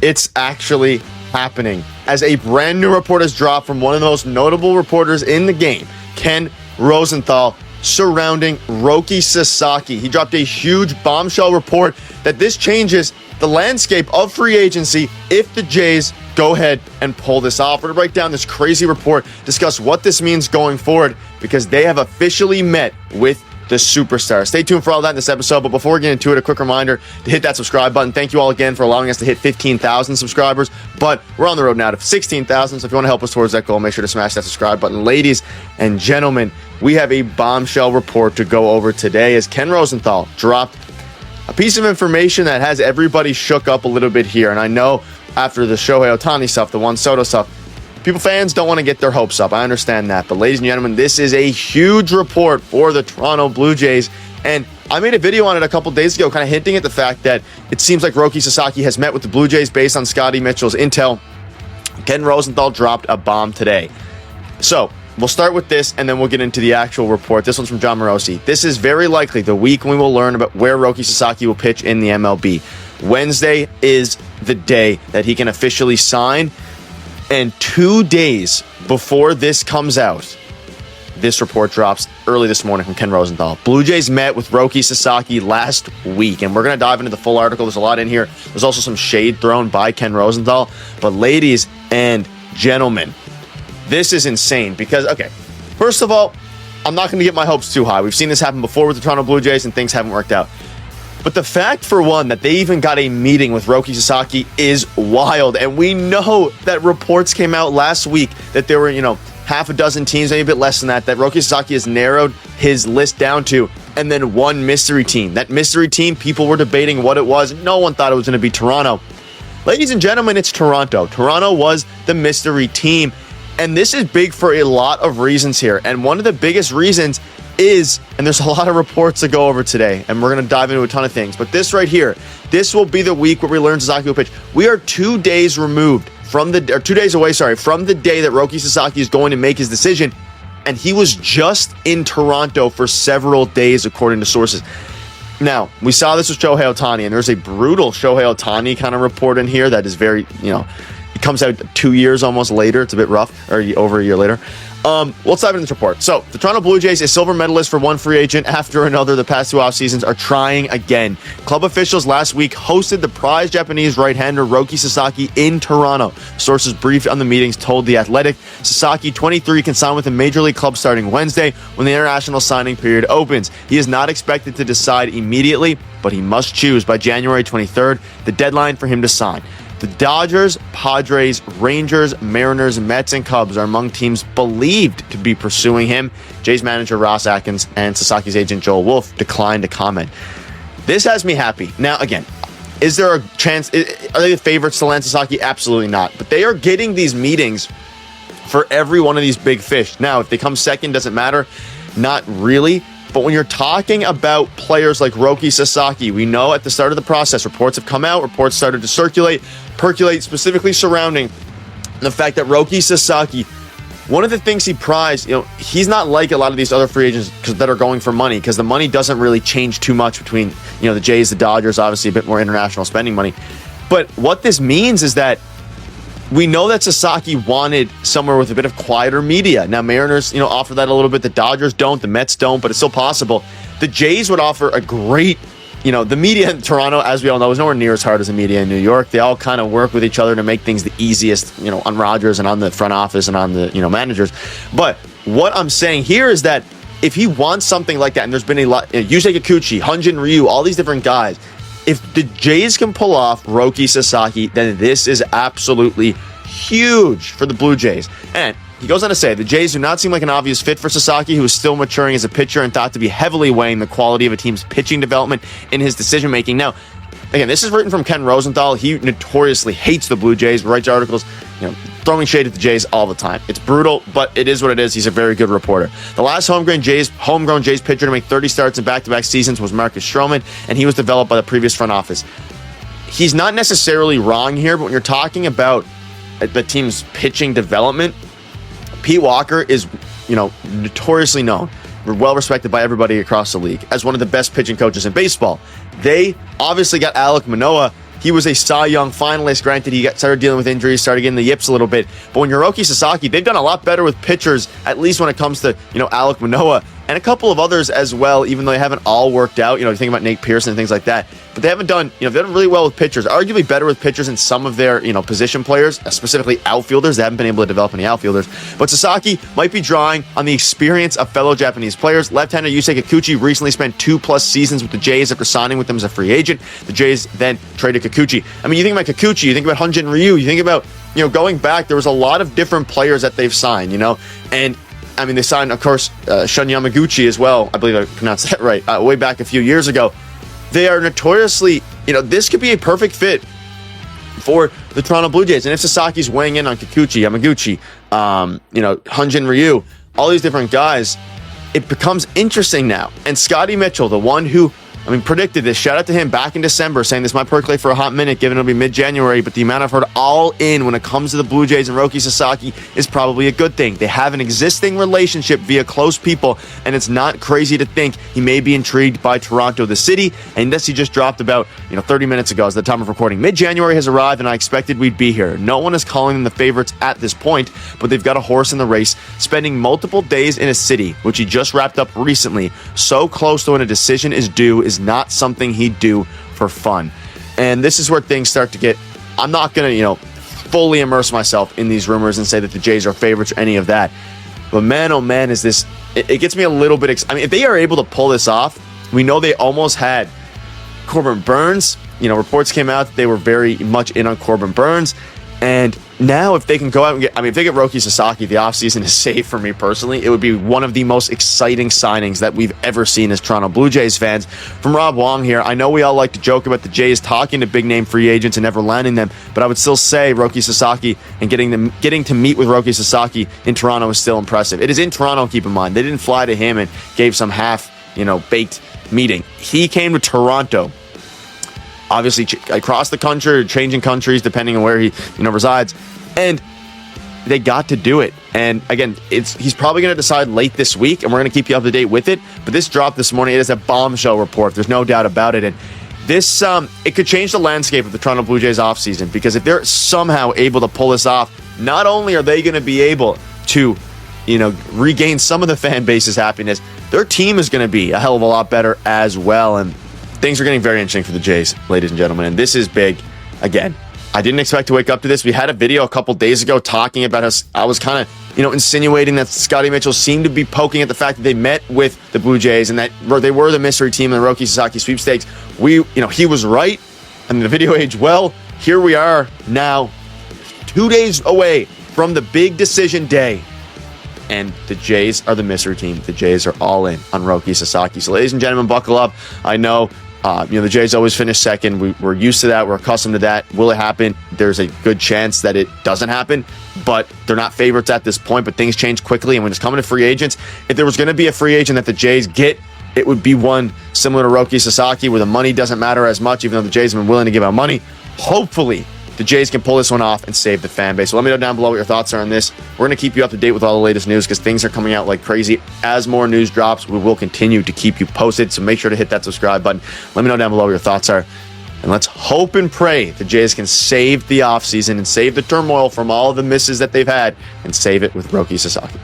It's actually happening. As a brand new report has dropped from one of the most notable reporters in the game, Ken Rosenthal, surrounding Roki Sasaki. He dropped a huge bombshell report that this changes the landscape of free agency if the Jays go ahead and pull this off. We're going to break down this crazy report, discuss what this means going forward, because they have officially met with the superstar. Stay tuned for all that in this episode, but before we get into it, a quick reminder to hit that subscribe button. Thank you all again for allowing us to hit 15,000 subscribers, but we're on the road now to 16,000, so if you want to help us towards that goal, make sure to smash that subscribe button. Ladies and gentlemen, we have a bombshell report to go over today as Ken Rosenthal dropped a piece of information that has everybody shook up a little bit here, and I know after the Shohei Ohtani stuff, the Juan Soto stuff, fans don't want to get their hopes up. I understand that. But ladies and gentlemen, this is a huge report for the Toronto Blue Jays. And I made a video on it a couple days ago kind of hinting at the fact that it seems like Roki Sasaki has met with the Blue Jays based on Scotty Mitchell's intel. Ken Rosenthal dropped a bomb today. So we'll start with this and then we'll get into the actual report. This one's from John Morosi. This is very likely the week when we will learn about where Roki Sasaki will pitch in the MLB. Wednesday is the day that he can officially sign. And 2 days before this comes out, this report drops early this morning from Ken Rosenthal. Blue Jays met with Roki Sasaki last week, and we're going to dive into the full article. There's a lot in here. There's also some shade thrown by Ken Rosenthal. But ladies and gentlemen, this is insane because, okay, first of all, I'm not going to get my hopes too high. We've seen this happen before with the Toronto Blue Jays, and things haven't worked out. But the fact, for one, that they even got a meeting with Roki Sasaki is wild. And we know that reports came out last week that there were, half a dozen teams, maybe a bit less than that Roki Sasaki has narrowed his list down to, and then one mystery team. That mystery team, people were debating what it was. No one thought it was going to be Toronto. Ladies and gentlemen, it's Toronto. Toronto was the mystery team. And this is big for a lot of reasons here. And one of the biggest reasons is, and there's a lot of reports to go over today, and we're going to dive into a ton of things, but this right here, this will be the week where we learn Sasaki will pitch. We are 2 days removed from 2 days away, from the day that Roki Sasaki is going to make his decision, and he was just in Toronto for several days, according to sources. Now, we saw this with Shohei Ohtani, and there's a brutal Shohei Ohtani kind of report in here that is very, it comes out 2 years almost later. It's a bit rough, or over a year later. Let's dive into this report. So, the Toronto Blue Jays, a silver medalist for one free agent after another the past 2 off seasons, are trying again. Club officials last week hosted the prized Japanese right-hander Roki Sasaki in Toronto. Sources briefed on the meetings told The Athletic, Sasaki, 23, can sign with a major league club starting Wednesday when the international signing period opens. He is not expected to decide immediately, but he must choose by January 23rd, the deadline for him to sign. The Dodgers, Padres, Rangers, Mariners, Mets, and Cubs are among teams believed to be pursuing him. Jays manager Ross Atkins and Sasaki's agent Joel Wolfe declined to comment. This has me happy. Now, again, is there a chance? Are they the favorites to land Sasaki? Absolutely not. But they are getting these meetings for every one of these big fish. Now, if they come second, doesn't matter. Not really. But when you're talking about players like Roki Sasaki, we know at the start of the process, reports have come out, reports started to percolate, specifically surrounding the fact that Roki Sasaki, one of the things he prized, he's not like a lot of these other free agents that are going for money, because the money doesn't really change too much between, the Jays, the Dodgers, obviously a bit more international spending money. But what this means is that we know that Sasaki wanted somewhere with a bit of quieter media. Now, Mariners, offer that a little bit. The Dodgers don't. The Mets don't, but it's still possible. The Jays would offer a great, the media in Toronto, as we all know, is nowhere near as hard as the media in New York. They all kind of work with each other to make things the easiest, on Rogers and on the front office and on the, managers. But what I'm saying here is that if he wants something like that, and there's been a lot, Yusei Kikuchi, Hyunjin Ryu, all these different guys, if the Jays can pull off Roki Sasaki, then this is absolutely huge for the Blue Jays. And he goes on to say, the Jays do not seem like an obvious fit for Sasaki, who is still maturing as a pitcher and thought to be heavily weighing the quality of a team's pitching development in his decision-making. Now, again, this is written from Ken Rosenthal. He notoriously hates the Blue Jays, writes articles, throwing shade at the Jays all the time. It's brutal, but it is what it is. He's a very good reporter. The last homegrown Jays pitcher to make 30 starts in back-to-back seasons was Marcus Stroman, and he was developed by the previous front office. He's not necessarily wrong here, but when you're talking about the team's pitching development, Pete Walker is, notoriously known, well respected by everybody across the league as one of the best pitching coaches in baseball. They obviously got Alek Manoah he was a Cy Young finalist. Granted, he started dealing with injuries, started getting the yips a little bit. But when you're Roki Sasaki, they've done a lot better with pitchers, at least when it comes to, Alek Manoah and a couple of others as well, even though they haven't all worked out. You think about Nate Pearson and things like that. But they haven't done, they've done really well with pitchers, arguably better with pitchers than some of their, position players, specifically outfielders. They haven't been able to develop any outfielders. But Sasaki might be drawing on the experience of fellow Japanese players. Left-hander Yusei Kikuchi recently spent 2+ seasons with the Jays after signing with them as a free agent. The Jays then traded Kikuchi. I mean, you think about Kikuchi, you think about Hyunjin Ryu, you think about, going back, there was a lot of different players that they've signed, and I mean, they signed, of course, Shun Yamaguchi as well. I believe I pronounced that right, way back a few years ago. They are notoriously, this could be a perfect fit for the Toronto Blue Jays. And if Sasaki's weighing in on Kikuchi, Yamaguchi, Hyunjin Ryu, all these different guys, it becomes interesting now. And Scotty Mitchell, the one who, predicted this. Shout out to him back in December saying this might percolate for a hot minute, given it'll be mid-January, but the amount I've heard all in when it comes to the Blue Jays and Roki Sasaki is probably a good thing. They have an existing relationship via close people, and it's not crazy to think he may be intrigued by Toronto, the city, and this he just dropped about 30 minutes ago as the time of recording. Mid-January has arrived, and I expected we'd be here. No one is calling them the favorites at this point, but they've got a horse in the race, spending multiple days in a city, which he just wrapped up recently, so close to when a decision is due is not something he'd do for fun. And this is where things start to get, I'm not going to, fully immerse myself in these rumors and say that the Jays are favorites or any of that. But man, oh man, is this, it gets me a little bit, if they are able to pull this off, we know they almost had Corbin Burns. Reports came out that they were very much in on Corbin Burns. And now if they can go out and get, if they get Roki Sasaki, the offseason is safe for me personally. It would be one of the most exciting signings that we've ever seen as Toronto Blue Jays fans. From Rob Wong here, I know we all like to joke about the Jays talking to big-name free agents and never landing them, but I would still say Roki Sasaki and getting to meet with Roki Sasaki in Toronto is still impressive. It is in Toronto, keep in mind. They didn't fly to him and gave some baked meeting. He came to Toronto. Obviously, across the country, or changing countries depending on where he, resides, and they got to do it. And again, he's probably going to decide late this week, and we're going to keep you up to date with it. But this dropped this morning. It is a bombshell report. There's no doubt about it. And this, it could change the landscape of the Toronto Blue Jays offseason, because if they're somehow able to pull this off, not only are they going to be able to, regain some of the fan base's happiness, their team is going to be a hell of a lot better as well. And things are getting very interesting for the Jays, ladies and gentlemen, and this is big. Again, I didn't expect to wake up to this. We had a video a couple days ago talking about how I was kind of, insinuating that Scotty Mitchell seemed to be poking at the fact that they met with the Blue Jays and that they were the mystery team in the Roki Sasaki sweepstakes. He was right, and the video aged well. Here we are now, 2 days away from the big decision day. And the Jays are the mystery team. The Jays are all in on Roki Sasaki. So, ladies and gentlemen, buckle up. I know, the Jays always finish second. We're used to that. We're accustomed to that. Will it happen? There's a good chance that it doesn't happen, but they're not favorites at this point. But things change quickly, and when it's coming to free agents, if there was going to be a free agent that the Jays get, it would be one similar to Roki Sasaki, where the money doesn't matter as much, even though the Jays have been willing to give out money. Hopefully, the Jays can pull this one off and save the fan base. So let me know down below what your thoughts are on this. We're going to keep you up to date with all the latest news because things are coming out like crazy. As more news drops, we will continue to keep you posted. So make sure to hit that subscribe button. Let me know down below what your thoughts are. And let's hope and pray the Jays can save the offseason and save the turmoil from all of the misses that they've had and save it with Roki Sasaki.